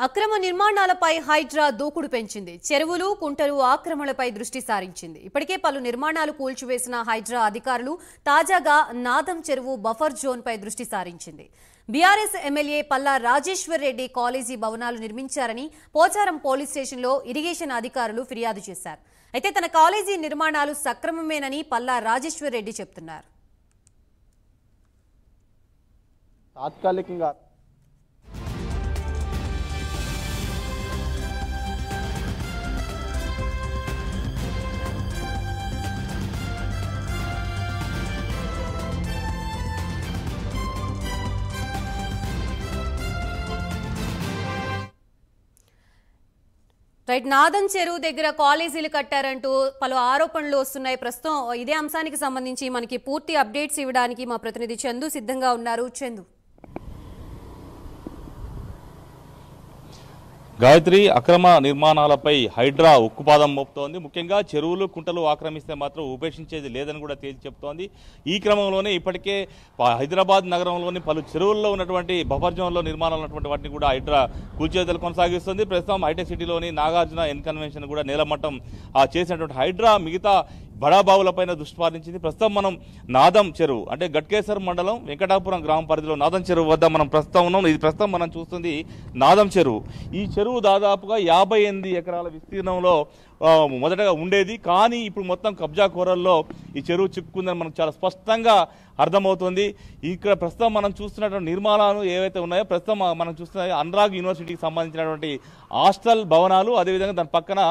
అక్రమ నిర్మాణాలపై హైడ్రా దూకుడు పెంచింది. చెరువులు, కుంటలు ఆక్రమణలపై దృష్టి సారించింది. ఇప్పటికే పలు నిర్మాణాలు కూల్చివేసిన హైడ్రా అధికారులు తాజాగా నాదం చెరువు బఫర్ జోన్ పై దృష్టి సారించింది. BRS MLA Palla Rajeshwar Reddy college భవనాలు నిర్మించారని పోచారం పోలీస్ స్టేషన్లో ఇరిగేషన్ అధికారులు ఫిర్యాదు చేశారు. అయితే తన కాలేజీ నిర్మాణాలు సక్రమమేనని పల్లా రాజేశ్వర్ రెడ్డి చెప్తున్నారు. తాత్కాలికంగా నాదం చెరువు దగ్గర కాలేజీలు కట్టారంటూ పలు ఆరోపణలు వస్తున్నాయి. ప్రస్తుతం ఇదే అంశానికి సంబంధించి మనకి పూర్తి అప్డేట్స్ ఇవ్వడానికి మా ప్రతినిధి చందు సిద్ధంగా ఉన్నారు. చందు, గాయత్రి, అక్రమ నిర్మాణాలపై హైడ్రా ఉక్కుపాదం మోపుతోంది. ముఖ్యంగా చెరువులు, కుంటలు ఆక్రమిస్తే మాత్రం ఉపేక్షించేది లేదని కూడా తేల్చి చెప్తోంది. ఈ క్రమంలోనే ఇప్పటికే హైదరాబాద్ నగరంలోని పలు చెరువుల్లో ఉన్నటువంటి బఫర్ జోన్లో నిర్మాణాలు ఉన్నటువంటి వాటిని కూడా హైడ్రా కూల్చేతలు కొనసాగిస్తుంది. ప్రస్తుతం హైటెక్ సిటీలోని నాగార్జున ఎన్ కన్వెన్షన్ కూడా నేలమట్టం చేసినటువంటి హైడ్రా మిగతా బడాబావులపైన దృష్టి పారించింది. ప్రస్తుతం మనం నాదం చెరువు అంటే గట్కేసర్ మండలం వెంకటాపురం గ్రామ పరిధిలో నాదం చెరువు వద్ద మనం ప్రస్తుతం ఉన్నాం. ఇది ప్రస్తుతం మనం చూస్తుంది నాదం చెరువు. ఈ చెరువు దాదాపుగా 58 ఎకరాల విస్తీర్ణంలో మొదటగా ఉండేది. కానీ ఇప్పుడు మొత్తం కబ్జా కోరల్లో ఈ చెరువు చిక్కుకుందని మనకు చాలా స్పష్టంగా అర్థమవుతుంది. ఇక్కడ ప్రస్తుతం మనం చూస్తున్నటువంటి నిర్మాణాలు ఏవైతే ఉన్నాయో, ప్రస్తుతం మనం చూస్తున్న అనురాగ్ యూనివర్సిటీకి సంబంధించినటువంటి హాస్టల్ భవనాలు, అదేవిధంగా దాని పక్కన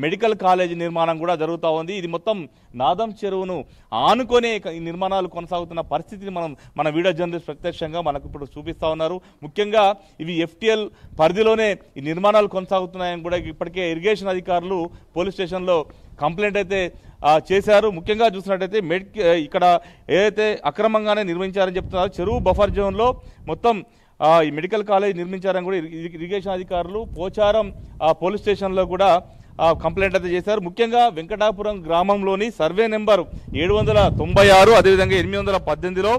మెడికల్ కాలేజీ నిర్మాణం కూడా జరుగుతూ ఉంది. ఇది మొత్తం నాదం చెరువును ఆనుకొనే ఈ నిర్మాణాలు కొనసాగుతున్న పరిస్థితిని మన వీడియో జర్నలిస్ట్ ప్రత్యక్షంగా మనకు ఇప్పుడు చూపిస్తూ ఉన్నారు. ముఖ్యంగా ఇవి FTL పరిధిలోనే ఈ నిర్మాణాలు కొనసాగుతున్నాయని కూడా ఇప్పటికే ఇరిగేషన్ అధికారులు పోలీస్ స్టేషన్లో కంప్లైంట్ అయితే చేశారు. ముఖ్యంగా చూసినట్టయితే ఇక్కడ ఏదైతే అక్రమంగానే నిర్మించారని చెప్తున్నారు, చెరువు బఫర్ జోన్లో మొత్తం ఈ మెడికల్ కాలేజ్ నిర్మించారని కూడా ఇరిగేషన్ అధికారులు పోచారం పోలీస్ స్టేషన్లో కూడా కంప్లైంట్ అయితే చేశారు. ముఖ్యంగా వెంకటాపురం గ్రామంలోని సర్వే నెంబర్ 796 అదేవిధంగా 818లో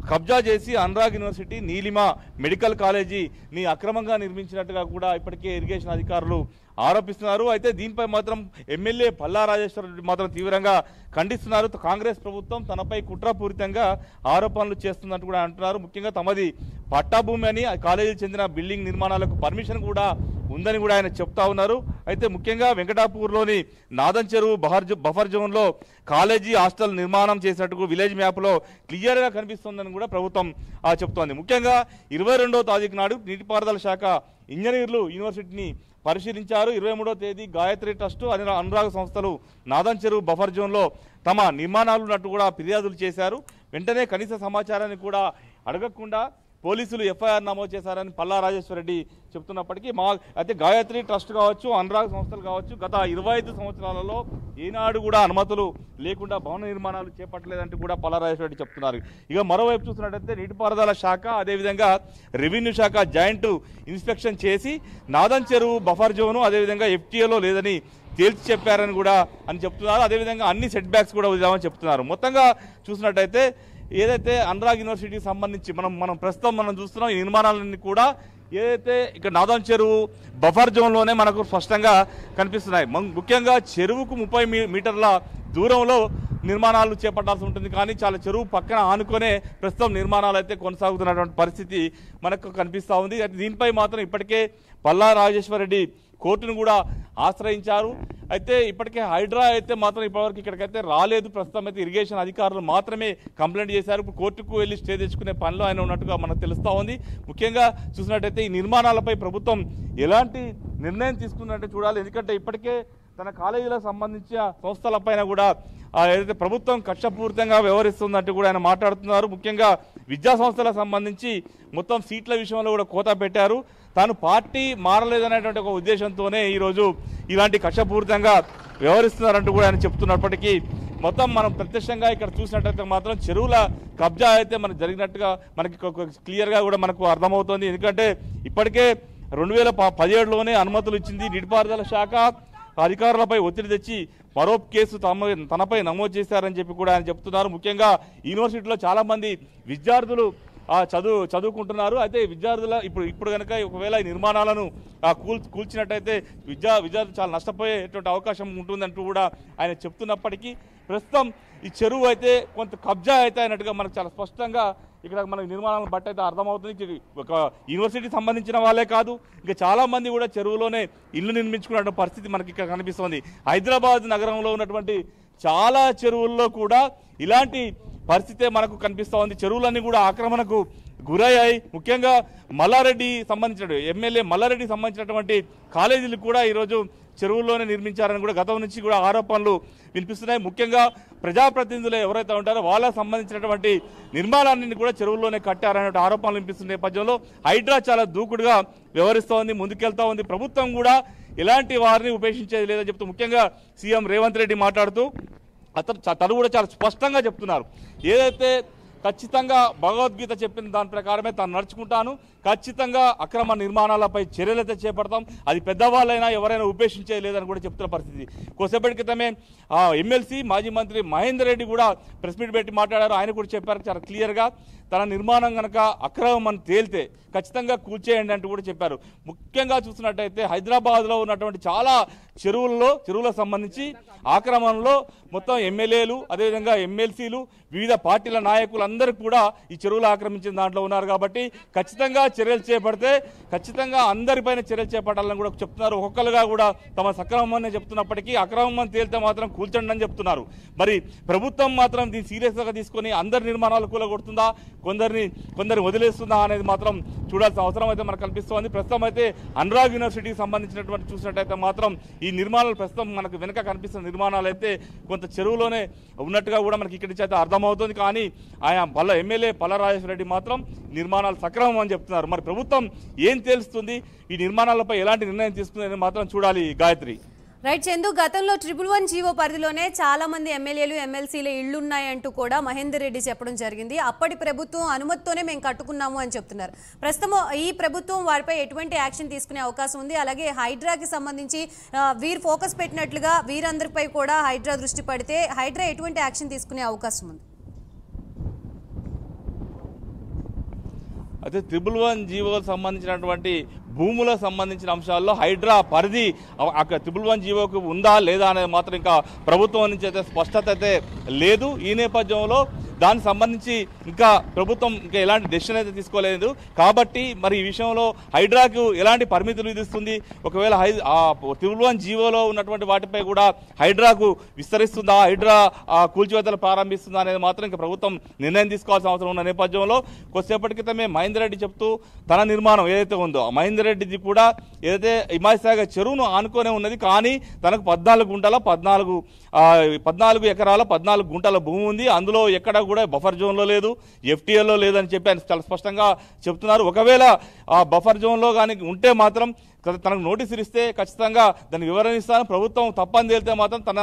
కబ్జా చేసి అనురాగ్ యూనివర్సిటీ, నీలిమ మెడికల్ కాలేజీని అక్రమంగా నిర్మించినట్టుగా కూడా ఇప్పటికే ఇరిగేషన్ అధికారులు ఆరోపిస్తున్నారు. అయితే దీనిపై మాత్రం ఎమ్మెల్యే పల్లా రాజేశ్వర్ రెడ్డి మాత్రం తీవ్రంగా ఖండిస్తున్నారు. కాంగ్రెస్ ప్రభుత్వం తనపై కుట్రపూరితంగా ఆరోపణలు చేస్తున్నట్టు కూడా అంటున్నారు. ముఖ్యంగా తమది పట్టాభూమి అని కాలేజీకి చెందిన బిల్డింగ్ నిర్మాణాలకు పర్మిషన్ కూడా ఉందని కూడా ఆయన చెప్తా ఉన్నారు. అయితే ముఖ్యంగా వెంకటాపూర్లోని నాదం చెరువు బఫర్ జోన్లో కాలేజీ హాస్టల్ నిర్మాణం చేసినట్టు విలేజ్ మ్యాప్లో క్లియర్గా కనిపిస్తుందని కూడా ప్రభుత్వం చెప్తోంది. ముఖ్యంగా 22వ తారీఖు నాడు నీటిపారుదల శాఖ ఇంజనీర్లు యూనివర్సిటీని పరిశీలించారు. 23వ తేదీ గాయత్రి ట్రస్టు, అనురాగ్ సంస్థలు నాదం చెరువు బఫర్ జోన్లో తమ నిర్మాణాలు ఉన్నట్టు కూడా ఫిర్యాదులు చేశారు. వెంటనే కనీస సమాచారాన్ని కూడా అడగకుండా పోలీసులు FIR నమోదు చేశారని పల్లా రాజేశ్వర్ రెడ్డి చెప్తున్నప్పటికీ అయితే గాయత్రి ట్రస్ట్ కావచ్చు, అనురాగ్ సంస్థలు కావచ్చు, గత 25 సంవత్సరాలలో ఏనాడు కూడా అనుమతులు లేకుండా భవన నిర్మాణాలు చేపట్టలేదంటూ కూడా పల్లా రాజేశ్వర్ రెడ్డి చెప్తున్నారు. ఇక మరోవైపు చూసినట్టయితే నీటిపారుదల శాఖ అదేవిధంగా రెవెన్యూ శాఖ జాయింట్ ఇన్స్పెక్షన్ చేసి నాదం చెరువు బఫర్ జోను అదేవిధంగా FTAలో లేదని తేల్చి చెప్పారని కూడా చెప్తున్నారు. అదేవిధంగా అన్ని సెట్ బ్యాక్స్ కూడా వదిలామని చెప్తున్నారు. మొత్తంగా చూసినట్టయితే ఏదైతే అనురాగ్ యూనివర్సిటీకి సంబంధించి మనం ప్రస్తుతం చూస్తున్నాం, ఈ నిర్మాణాలన్నీ కూడా ఏదైతే ఇక్కడ నాదం చెరువు బఫర్ జోన్లోనే మనకు స్పష్టంగా కనిపిస్తున్నాయి. ముఖ్యంగా చెరువుకు 30 మీటర్ల దూరంలో నిర్మాణాలు చేపట్టాల్సి ఉంటుంది. కానీ చాలా చెరువు పక్కన ఆనుకొనే ప్రస్తుతం నిర్మాణాలు అయితే కొనసాగుతున్నటువంటి పరిస్థితి మనకు కనిపిస్తూ ఉంది. దీనిపై మాత్రం ఇప్పటికే పల్లా రాజేశ్వర్ రెడ్డి కోర్టును కూడా ఆశ్రయించారు. అయితే ఇప్పటికే హైడ్రా అయితే మాత్రం ఇప్పటివరకు ఇక్కడికైతే రాలేదు. ప్రస్తుతం అయితే ఇరిగేషన్ అధికారులు మాత్రమే కంప్లైంట్ చేశారు. ఇప్పుడు కోర్టుకు వెళ్ళి స్టే తెచ్చుకునే పనిలో ఆయన ఉన్నట్టుగా మనకు తెలుస్తూ ఉంది. ముఖ్యంగా చూసినట్టయితే ఈ నిర్మాణాలపై ప్రభుత్వం ఎలాంటి నిర్ణయం తీసుకుందంటే చూడాలి. ఎందుకంటే ఇప్పటికే తన కాలేజీలకు సంబంధించిన సంస్థలపైన కూడా ఏదైతే ప్రభుత్వం కక్షపూరితంగా వ్యవహరిస్తుందంటూ కూడా ఆయన మాట్లాడుతున్నారు. ముఖ్యంగా విద్యా సంస్థలకు సంబంధించి మొత్తం సీట్ల విషయంలో కూడా కోతా పెట్టారు. తాను పార్టీ మారలేదనేటువంటి ఒక ఉద్దేశంతోనే ఈరోజు ఇలాంటి కక్షపూరితంగా వ్యవహరిస్తున్నారంటూ కూడా ఆయన చెప్తున్నప్పటికీ మొత్తం మనం ప్రత్యక్షంగా ఇక్కడ చూసినట్టయితే మాత్రం చెరువుల కబ్జా అయితే మనకు జరిగినట్టుగా మనకి క్లియర్గా కూడా మనకు అర్థమవుతోంది. ఎందుకంటే ఇప్పటికే 2017లోనే అనుమతులు ఇచ్చింది నీటిపారుదల శాఖ. అధికారులపై ఒత్తిడి తెచ్చి మరో కేసు తనపై నమోదు చేశారని చెప్పి కూడా ఆయన చెప్తున్నారు. ముఖ్యంగా యూనివర్సిటీలో చాలా మంది విద్యార్థులు చదువుకుంటున్నారు. అయితే విద్యార్థుల ఇప్పుడు కనుక ఒకవేళ ఈ నిర్మాణాలను కూల్చినట్టయితే విద్యార్థులు చాలా నష్టపోయేటువంటి అవకాశం ఉంటుందంటూ కూడా ఆయన చెప్తున్నప్పటికీ ప్రస్తుతం ఈ చెరువు అయితే కొంత కబ్జా అయితే అయినట్టుగా మనకు చాలా స్పష్టంగా ఇక్కడ మనకి నిర్మాణాలను బట్టి అయితే అర్థమవుతుంది. ఒక యూనివర్సిటీకి సంబంధించిన వాళ్ళే కాదు, ఇంకా చాలా మంది కూడా చెరువులోనే ఇల్లు నిర్మించుకున్న పరిస్థితి మనకి ఇక్కడ కనిపిస్తోంది. హైదరాబాద్ నగరంలో ఉన్నటువంటి చాలా చెరువుల్లో కూడా ఇలాంటి పరిస్థితే మనకు కనిపిస్తూ ఉంది. చెరువులన్నీ కూడా ఆక్రమణకు గురయ్యాయి. ముఖ్యంగా మల్లారెడ్డి సంబంధించిన ఎమ్మెల్యే మల్లారెడ్డికి సంబంధించినటువంటి కాలేజీలు కూడా ఈరోజు చెరువుల్లోనే నిర్మించారని కూడా గతం నుంచి కూడా ఆరోపణలు వినిపిస్తున్నాయి. ముఖ్యంగా ప్రజాప్రతినిధులు ఎవరైతే ఉంటారో వాళ్ళకు సంబంధించినటువంటి నిర్మాణాన్ని కూడా చెరువుల్లోనే కట్టారనే ఆరోపణలు వినిపిస్తున్న నేపథ్యంలో హైడ్రా చాలా దూకుడుగా వ్యవహరిస్తోంది, ముందుకెళ్తా ఉంది. ప్రభుత్వం కూడా ఎలాంటి వారిని ఉపేక్షించేది లేదని చెప్తూ ముఖ్యంగా సీఎం రేవంత్ రెడ్డి మాట్లాడుతూ తను కూడా చాలా స్పష్టంగా చెప్తున్నారు. ఏదైతే ఖచ్చితంగా భగవద్గీత చెప్పిన దాని ప్రకారమే తాను నడుచుకుంటాను, ఖచ్చితంగా అక్రమ నిర్మాణాలపై చర్యలైతే చేపడతాం, అది పెద్దవాళ్ళైనా ఎవరైనా ఉపేక్షించేది లేదని కూడా చెప్తున్న పరిస్థితి. కొద్దిసేపటి క్రితమే ఎమ్మెల్సీ మాజీ మంత్రి మహేందర్ రెడ్డి కూడా ప్రెస్ మీట్ పెట్టి మాట్లాడారు. ఆయన కూడా చెప్పారు చాలా క్లియర్గా తన నిర్మాణం కనుక అక్రమం అని తేలితే ఖచ్చితంగా కూల్చేయండి అంటూ కూడా చెప్పారు. ముఖ్యంగా చూసినట్టయితే హైదరాబాద్లో ఉన్నటువంటి చాలా చెరువులకు సంబంధించి ఆక్రమణలో మొత్తం ఎమ్మెల్యేలు అదేవిధంగా ఎమ్మెల్సీలు వివిధ పార్టీల నాయకులందరూ కూడా ఈ చెరువులు ఆక్రమించిన దాంట్లో ఉన్నారు. కాబట్టి ఖచ్చితంగా చర్యలు చేపడితే ఖచ్చితంగా అందరిపైన చర్యలు చేపట్టాలని కూడా చెప్తున్నారు. ఒక్కొక్కరుగా కూడా తమ సక్రమం చెప్తున్నప్పటికీ అక్రమం అని తేలితే మాత్రం కూల్చండి అని చెప్తున్నారు. మరి ప్రభుత్వం మాత్రం దీన్ని సీరియస్గా తీసుకొని అందరి నిర్మాణాలు కూలగొడుతుందా, కొందరిని వదిలేస్తుందా అనేది మాత్రం చూడాల్సిన అవసరం అయితే మనకు కనిపిస్తోంది. ప్రస్తుతం అయితే అనురాగ్ యూనివర్సిటీకి సంబంధించినటువంటి చూసినట్టయితే మాత్రం ఈ నిర్మాణాలు ప్రస్తుతం మనకు వెనుక కనిపిస్తున్న నిర్మాణాలు అయితే కొంత చెరువులోనే ఉన్నట్టుగా కూడా మనకి ఇక్కడి నుంచి అయితే అర్థమవుతుంది. కానీ ఆయన ఎమ్మెల్యే పల్లా రాజేశ్వర రెడ్డి మాత్రం నిర్మాణాలు సక్రమం అని చెప్తున్నారు. మరి ప్రభుత్వం ఏం తెలుస్తుంది, ఈ నిర్మాణాలపై ఎలాంటి నిర్ణయం తీసుకుంది అని మాత్రం చూడాలి. గాయత్రి. రైట్ చందు, గతంలో 111 జీవో పరిధిలోనే చాలా మంది ఎమ్మెల్యేలు ఎమ్మెల్సీల ఇళ్లున్నాయంటూ కూడా మహేందర్ రెడ్డి చెప్పడం జరిగింది. అప్పటి ప్రభుత్వం అనుమతితోనే మేము కట్టుకున్నాము అని చెప్తున్నారు. ప్రస్తుతం ఈ ప్రభుత్వం వారిపై ఎటువంటి యాక్షన్ తీసుకునే అవకాశం ఉంది? అలాగే హైడ్రాకి సంబంధించి వీరు ఫోకస్ పెట్టినట్లుగా వీరందరిపై కూడా హైడ్రా దృష్టి పడితే హైడ్రా ఎటువంటి యాక్షన్ తీసుకునే అవకాశం ఉంది? అయితే 111 జీవోకు సంబంధించినటువంటి భూములకు సంబంధించిన అంశాల్లో హైడ్రా పరిధి అక్కడ 111 జీవోకు ఉందా లేదా అనేది మాత్రం ఇంకా ప్రభుత్వం నుంచి అయితే స్పష్టత అయితే లేదు. ఈ నేపథ్యంలో దానికి సంబంధించి ఇంకా ప్రభుత్వం ఇంకా ఎలాంటి డెసిషన్ అయితే తీసుకోలేదు. కాబట్టి మరి ఈ విషయంలో హైడ్రాకు ఎలాంటి పరిమితులు విధిస్తుంది, ఒకవేళ 111 జీవోలో ఉన్నటువంటి వాటిపై కూడా హైడ్రాకు విస్తరిస్తుందా, హైడ్రా కూల్చివేతలు ప్రారంభిస్తుందా అనేది మాత్రం ఇంకా ప్రభుత్వం నిర్ణయం తీసుకోవాల్సిన అవసరం ఉన్న నేపథ్యంలో కొద్దిసేపటి క్రితమే మహేందర్ రెడ్డి చెప్తూ తన నిర్మాణం ఏదైతే ఉందో మహేందర్ రెడ్డిది కూడా ఏదైతే హిమాయసాగర్ చెరువును ఆనుకొనే ఉన్నది, కానీ తనకు 14 ఎకరాల 14 గుంటల భూమి ఉంది. అందులో ఎక్కడ కూడా బఫర్ జోన్లో లేదు, ఎఫ్టీఎల్లో లేదని చెప్పి ఆయన చాలా స్పష్టంగా చెప్తున్నారు. ఒకవేళ ఆ బఫర్ జోన్లో కానీ ఉంటే మాత్రం తనకు నోటీసులు ఇస్తే ఖచ్చితంగా దాన్ని వివరణ ఇస్తాను, ప్రభుత్వం తప్పని తేలితే మాత్రం తన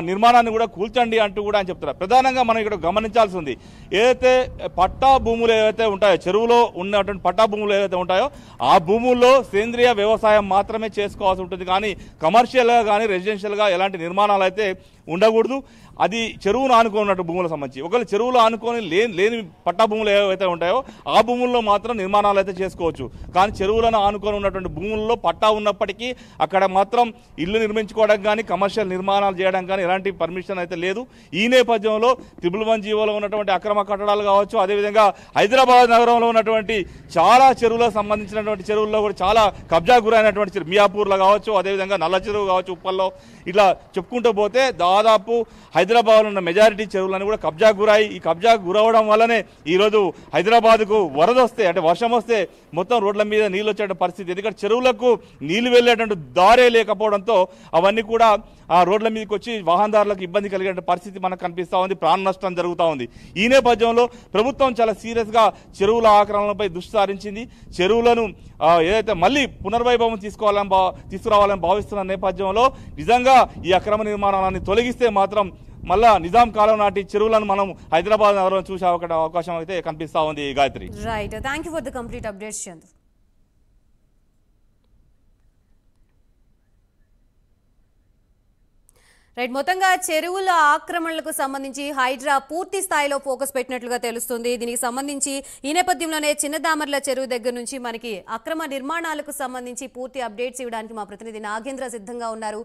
నిర్మాణాన్ని కూడా కూల్చండి అంటూ కూడా ఆయన చెప్తున్నారు. ప్రధానంగా మనం ఇక్కడ గమనించాల్సి ఉంది, ఏదైతే పట్టా భూములు ఏవైతే ఉంటాయో చెరువులో ఉన్నటువంటి పట్టా భూములు ఏవైతే ఉంటాయో ఆ భూముల్లో సేంద్రియ వ్యవసాయం మాత్రమే చేసుకోవాల్సి ఉంటుంది, కానీ కమర్షియల్గా కానీ రెసిడెన్షియల్గా ఎలాంటి నిర్మాణాలు అయితే ఉండకూడదు. అది చెరువును ఆనుకున్నట్టు భూములకు సంబంధించి ఒకవేళ చెరువులు ఆనుకొని లేని పట్టా భూములు ఏవైతే ఉంటాయో ఆ భూముల్లో మాత్రం నిర్మాణాలు అయితే చేసుకోవచ్చు. కానీ చెరువులను ఆనుకొని ఉన్నటువంటి భూముల్లో పట్టా ఉన్నప్పటికీ అక్కడ మాత్రం ఇల్లు నిర్మించుకోవడానికి కానీ కమర్షియల్ నిర్మాణాలు చేయడానికి కానీ ఎలాంటి పర్మిషన్ అయితే లేదు. ఈ నేపథ్యంలో 111 జీవోలో ఉన్నటువంటి అక్రమ కట్టడాలు కావచ్చు, అదేవిధంగా హైదరాబాద్ నగరంలో ఉన్నటువంటి చాలా చెరువులకు సంబంధించినటువంటి చెరువుల్లో కూడా చాలా కబ్జా గురైనటువంటి చెరువు మియాపూర్లో కావచ్చు, అదేవిధంగా నల్ల చెరువు కావచ్చు, ఉప్పల్లో, ఇట్లా చెప్పుకుంటూ పోతే దాదాపు హైదరాబాద్లో ఉన్న మెజారిటీ చెరువులను కూడా కబ్జా గురాయి. ఈ కబ్జా గురవడం వల్లనే ఈరోజు హైదరాబాద్కు వరద వస్తే అంటే వర్షం వస్తే మొత్తం రోడ్ల మీద నీళ్ళు వచ్చే పరిస్థితి. ఎందుకంటే చెరువులకు నీళ్లు వెళ్ళేటువంటి దారే లేకపోవడంతో అవన్నీ కూడా ఆ రోడ్ల మీదకి వచ్చి వాహనదారులకు ఇబ్బంది కలిగే పరిస్థితి మనకు కనిపిస్తూ ఉంది, ప్రాణ నష్టం జరుగుతూ ఉంది. ఈ నేపథ్యంలో ప్రభుత్వం చాలా సీరియస్గా చెరువుల ఆక్రమణలపై దృష్టి సారించింది. చెరువులను ఏదైతే మళ్ళీ పునర్వైభవం తీసుకురావాలని భావిస్తున్న నేపథ్యంలో నిజంగా ఈ అక్రమ నిర్మాణాన్ని తొలగిస్తే మాత్రం మళ్ళా నిజాం కాలం నాటి చెరువులను మనం హైదరాబాద్ నగరంలో చూసే అవకాశం అయితే కనిపిస్తా ఉంది. Gayatri. Right, thank you for the complete updates Chandra. Right, మొత్తంగా చెరువుల ఆక్రమణలకు సంబంధించి హైడ్రా పూర్తి స్థాయిలో ఫోకస్ పెట్టినట్లుగా తెలుస్తుంది. దీనికి సంబంధించి ఈ నేపథ్యంలోనే చిన్నదామర్ల చెరువు దగ్గర నుంచి మనకి అక్రమ నిర్మాణాలకు సంబంధించి పూర్తి అప్డేట్స్ ఇవ్వడానికి మా ప్రతినిధి నాగేంద్ర సిద్ధంగా ఉన్నారు.